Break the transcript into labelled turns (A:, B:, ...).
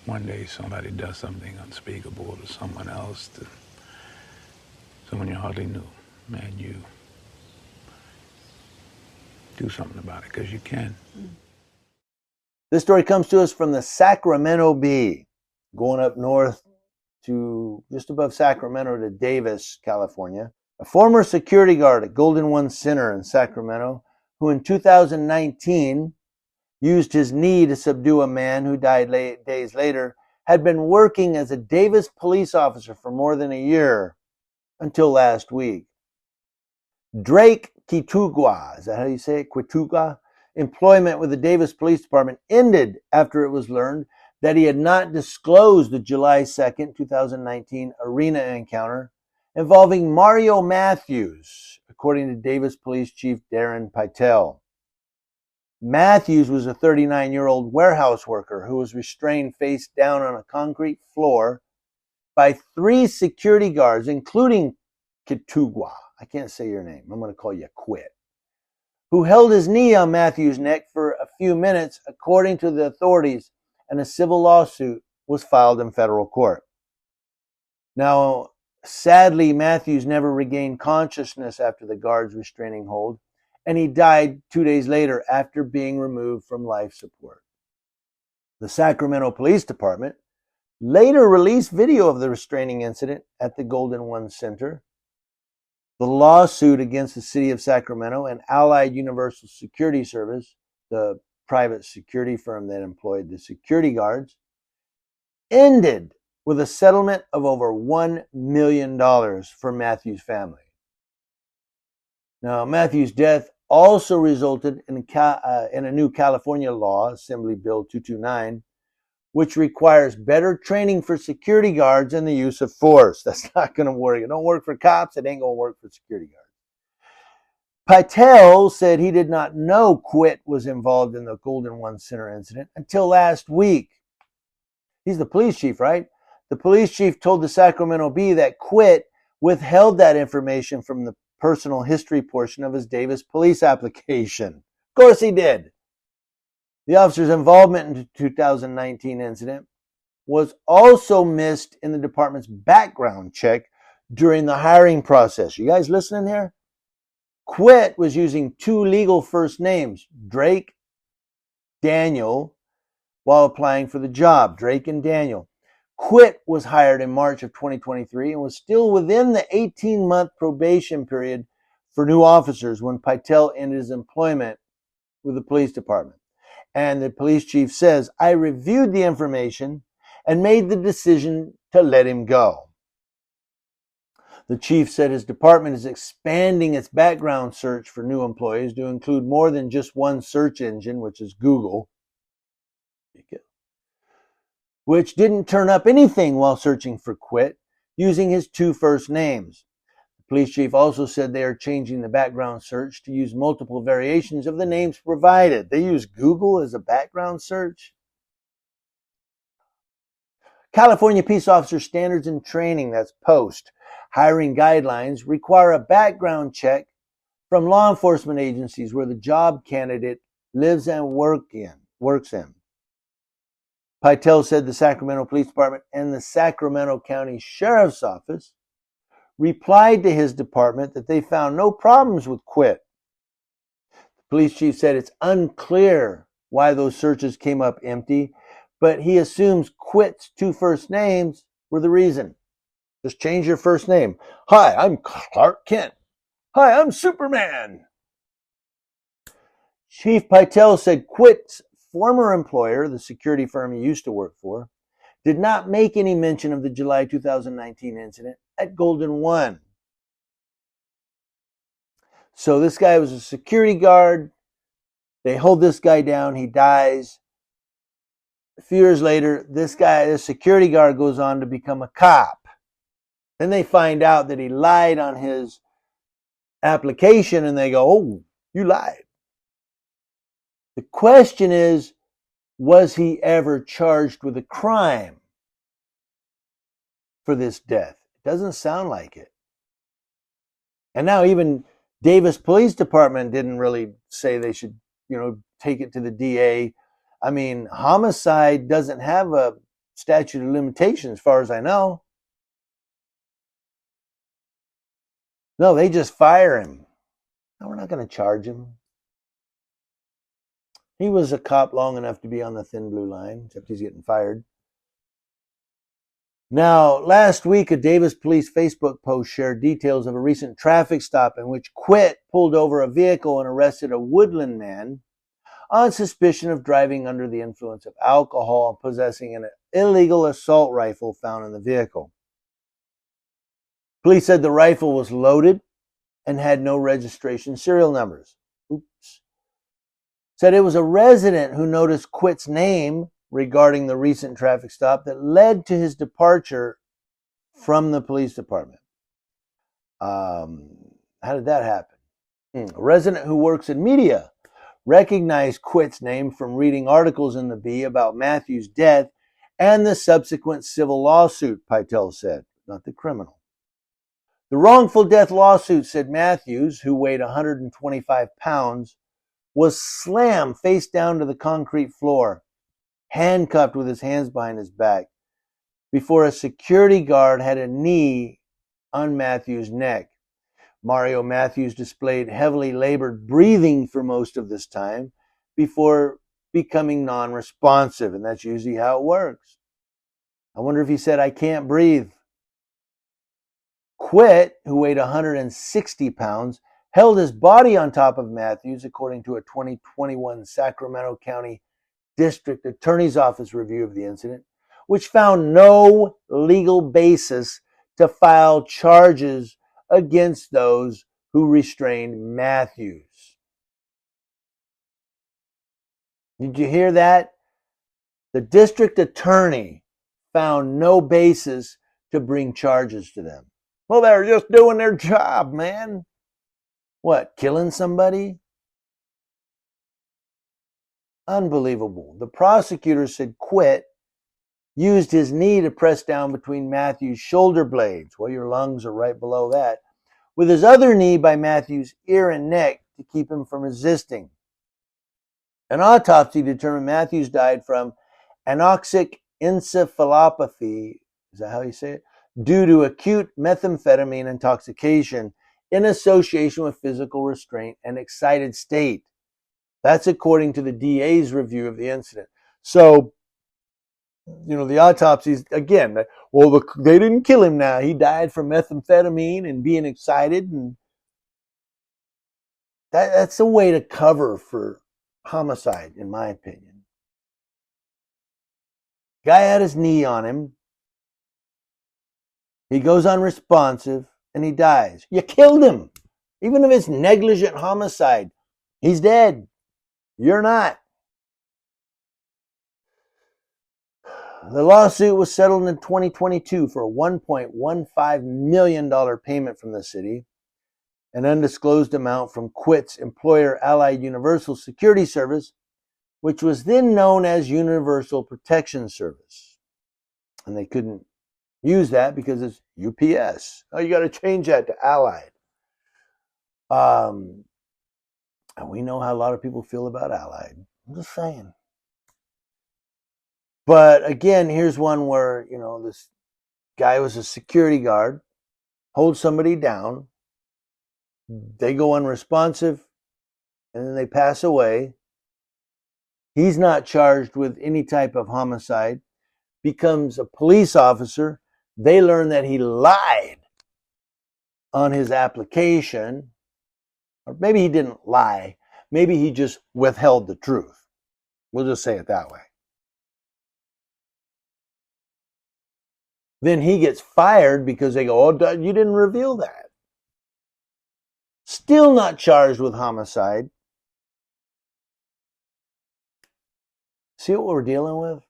A: one day somebody does something unspeakable to someone else, to someone you hardly knew, and you do something about it, because you can.
B: This story comes to us from the Sacramento Bee, going up north to just above Sacramento to Davis, California. A former security guard at Golden One Center in Sacramento, who in 2019 used his knee to subdue a man who died days later, had been working as a Davis police officer for more than a year until last week. Drake Kitugwa, is that how you say it? Kitugwa? Employment with the Davis Police Department ended after it was learned that he had not disclosed the July 2nd, 2019 arena encounter involving Mario Matthews, according to Davis Police Chief Darren Pytel. Matthews was a 39-year-old warehouse worker who was restrained face down on a concrete floor by 3 security guards, including Kitugwa. I can't say your name. I'm going to call you Quit. Who held his knee on Matthews' neck for a few minutes, according to the authorities, and a civil lawsuit was filed in federal court. Now, sadly, Matthews never regained consciousness after the guard's restraining hold, and he died 2 days later after being removed from life support. The Sacramento Police Department later released video of the restraining incident at the Golden One Center. The lawsuit against the city of Sacramento and Allied Universal Security Service, the private security firm that employed the security guards, ended with a settlement of over $1 million for Matthews' family. Now, Matthews' death also resulted in a new California law, Assembly Bill 229, which requires better training for security guards and the use of force. That's not going to work. It don't work for cops. It ain't going to work for security guards. Pytel said he did not know Quit was involved in the Golden One Center incident until last week. He's the police chief, right? The police chief told the Sacramento Bee that Quit withheld that information from the personal history portion of his Davis police application. Of course he did. The officer's involvement in the 2019 incident was also missed in the department's background check during the hiring process. You guys listening here? Quit was using 2 legal first names, Drake, Daniel, while applying for the job, Drake and Daniel. Quit was hired in March of 2023 and was still within the 18-month probation period for new officers when Pytel ended his employment with the police department. And the police chief says, I reviewed the information and made the decision to let him go. The chief said his department is expanding its background search for new employees to include more than just one search engine, which is Google, which didn't turn up anything while searching for Quit using his 2 first names. The police chief also said they are changing the background search to use multiple variations of the names provided. They use Google as a background search. California Peace Officer Standards and Training, that's POST, hiring guidelines require a background check from law enforcement agencies where the job candidate lives and works in. Pytel said the Sacramento Police Department and the Sacramento County Sheriff's Office replied to his department that they found no problems with Quit. The police chief said it's unclear why those searches came up empty, but he assumes Quit's 2 first names were the reason. Just change your first name. Hi, I'm Clark Kent. Hi, I'm Superman. Chief Pytel said Quit's former employer, the security firm he used to work for, did not make any mention of the July 2019 incident at Golden One. So this guy was a security guard. They hold this guy down. He dies. A few years later, this security guard goes on to become a cop. Then they find out that he lied on his application and they go, oh, you lied. The question is, was he ever charged with a crime for this death? It doesn't sound like it. And now even Davis Police Department didn't really say they should, take it to the DA. I mean, homicide doesn't have a statute of limitations, as far as I know. No, they just fire him. No, we're not going to charge him. He was a cop long enough to be on the thin blue line, except he's getting fired. Now, last week, a Davis police Facebook post shared details of a recent traffic stop in which Quit pulled over a vehicle and arrested a Woodland man on suspicion of driving under the influence of alcohol and possessing an illegal assault rifle found in the vehicle. Police said the rifle was loaded and had no registration serial numbers. Oops. Said it was a resident who noticed Quit's name regarding the recent traffic stop that led to his departure from the police department. How did that happen? A resident who works in media recognized Quit's name from reading articles in the Bee about Matthews' death and the subsequent civil lawsuit, Pytel said, not the criminal. The wrongful death lawsuit said Matthews, who weighed 125 pounds, was slammed face down to the concrete floor, handcuffed with his hands behind his back, before a security guard had a knee on Matthews' neck. Mario Matthews displayed heavily labored breathing for most of this time before becoming non-responsive, and that's usually how it works. I wonder if he said, "I can't breathe." Quit, who weighed 160 pounds, held his body on top of Matthews, according to a 2021 Sacramento County District Attorney's Office review of the incident, which found no legal basis to file charges against those who restrained Matthews. Did you hear that? The district attorney found no basis to bring charges to them. Well, they're just doing their job, man. What, killing somebody? Unbelievable. The prosecutor said Quit used his knee to press down between Matthews' shoulder blades. Well, your lungs are right below that. With his other knee by Matthews' ear and neck to keep him from resisting. An autopsy determined Matthews died from anoxic encephalopathy, is that how you say it? Due to acute methamphetamine intoxication in association with physical restraint and excited state. That's according to the DA's review of the incident. So, the autopsies, again, well, they didn't kill him now. He died from methamphetamine and being excited. And that's a way to cover for homicide, in my opinion. Guy had his knee on him. He goes unresponsive and he dies. You killed him. Even if it's negligent homicide, he's dead. You're not. The lawsuit was settled in 2022 for a $1.15 million payment from the city, an undisclosed amount from Quit's employer Allied Universal Security Service, which was then known as Universal Protection Service. And they couldn't use that because it's UPS. Oh, you got to change that to Allied. And we know how a lot of people feel about Allied. I'm just saying. But again, here's one where, this guy was a security guard, holds somebody down, they go unresponsive, and then they pass away. He's not charged with any type of homicide, becomes a police officer. They learn that he lied on his application, or maybe he didn't lie. Maybe he just withheld the truth. We'll just say it that way. Then he gets fired because they go, "Oh, you didn't reveal that." Still not charged with homicide. See what we're dealing with?